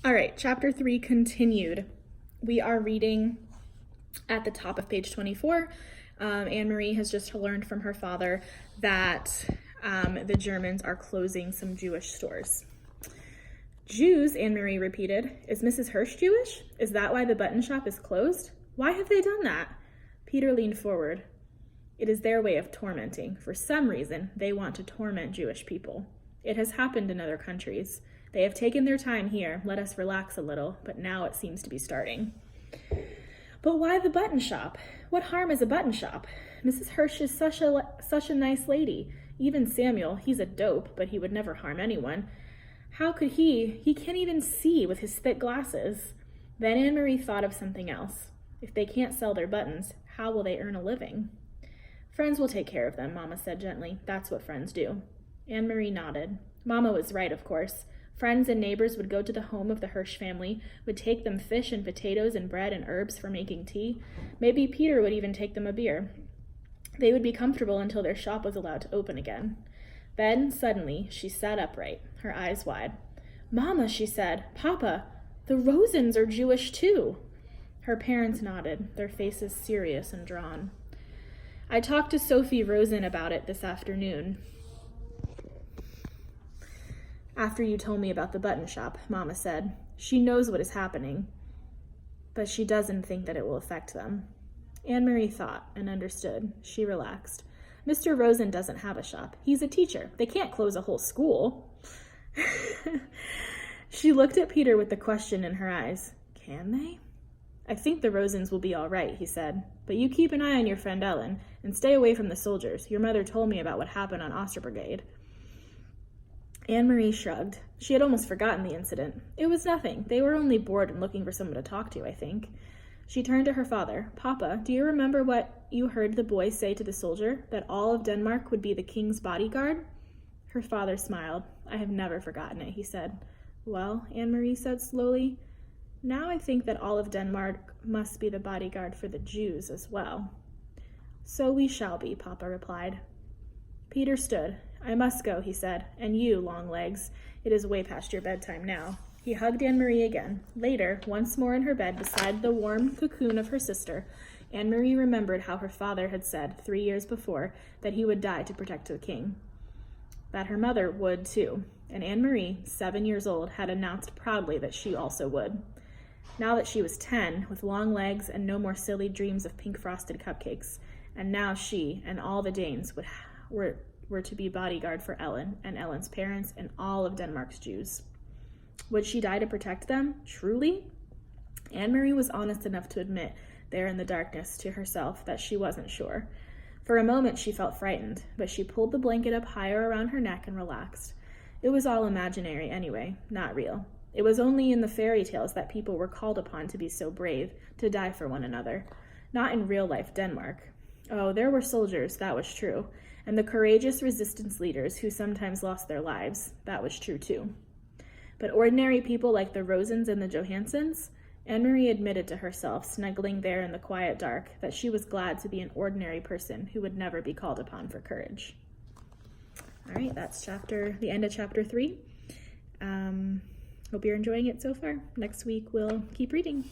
All right, chapter 3 continued. We are reading at the top of page 24. Anne-Marie has just learned from her father that the Germans are closing some Jewish stores. Jews, Anne-Marie repeated. Is Mrs. Hirsch Jewish? Is that why the button shop is closed? Why have they done that? Peter leaned forward. It is their way of tormenting. For some reason, they want to torment Jewish people. It has happened in other countries. They have taken their time here, let us relax a little, but now it seems to be starting. But why the button shop? What harm is a button shop? Mrs. Hirsch is such a nice lady. Even Samuel, he's a dope, but he would never harm anyone. How could he? He can't even see with his thick glasses. Then Anne-Marie thought of something else. If they can't sell their buttons, how will they earn a living? Friends will take care of them, Mama said gently. That's what friends do. Anne-Marie nodded. Mama was right, of course. Friends and neighbors would go to the home of the Hirsch family, would take them fish and potatoes and bread and herbs for making tea. Maybe Peter would even take them a beer. They would be comfortable until their shop was allowed to open again. Then, suddenly, she sat upright, her eyes wide. Mama, she said, Papa, the Rosens are Jewish too. Her parents nodded, their faces serious and drawn. I talked to Sophie Rosen about it this afternoon. After you told me about the button shop, Mama said. She knows what is happening, but she doesn't think that it will affect them. Anne-Marie thought and understood. She relaxed. Mr. Rosen doesn't have a shop. He's a teacher. They can't close a whole school. She looked at Peter with the question in her eyes. Can they? I think the Rosens will be all right, he said. But you keep an eye on your friend Ellen and stay away from the soldiers. Your mother told me about what happened on Osterbrigade. Anne-Marie shrugged. She had almost forgotten the incident. It was nothing. They were only bored and looking for someone to talk to, I think. She turned to her father. Papa, do you remember what you heard the boy say to the soldier? That all of Denmark would be the king's bodyguard? Her father smiled. I have never forgotten it, he said. Well, Anne-Marie said slowly, now I think that all of Denmark must be the bodyguard for the Jews as well. So we shall be, Papa replied. Peter stood. I must go, he said, and you, Longlegs. It is way past your bedtime now. He hugged Anne-Marie again. Later, once more in her bed beside the warm cocoon of her sister, Anne-Marie remembered how her father had said 3 years before that he would die to protect the king. That her mother would too, and Anne-Marie, 7 years old, had announced proudly that she also would. Now that she was 10, with long legs and no more silly dreams of pink frosted cupcakes, and now she and all the Danes were to be bodyguard for Ellen and Ellen's parents and all of Denmark's Jews. Would she die to protect them? Truly? Anne-Marie was honest enough to admit there in the darkness to herself that she wasn't sure. For a moment she felt frightened, but she pulled the blanket up higher around her neck and relaxed. It was all imaginary anyway, not real. It was only in the fairy tales that people were called upon to be so brave, to die for one another. Not in real-life Denmark. Oh, there were soldiers, that was true, and the courageous resistance leaders who sometimes lost their lives, that was true too. But ordinary people like the Rosens and the Johansons, Anne-Marie admitted to herself, snuggling there in the quiet dark, that she was glad to be an ordinary person who would never be called upon for courage. All right, that's the end of chapter 3. Hope you're enjoying it so far. Next week, we'll keep reading.